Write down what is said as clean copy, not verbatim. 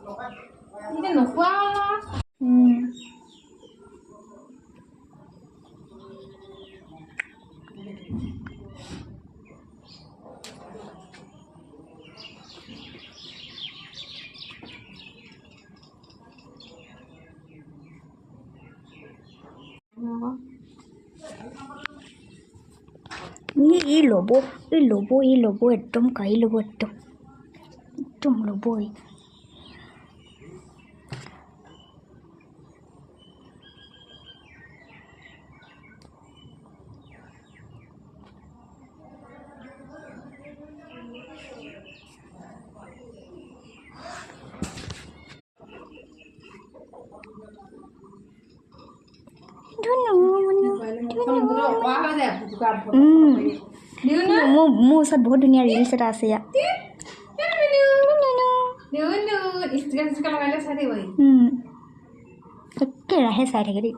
এতিয়া নোখোৱা হ'ল ই ল'ব একদম কাঢ়ি ল'ব একদম ল'বই মোৰ ওচৰত বহুত ধুনীয়া ৰিলছ এটা আছে ইয়াত একেৰাহে চাই থাকে দেই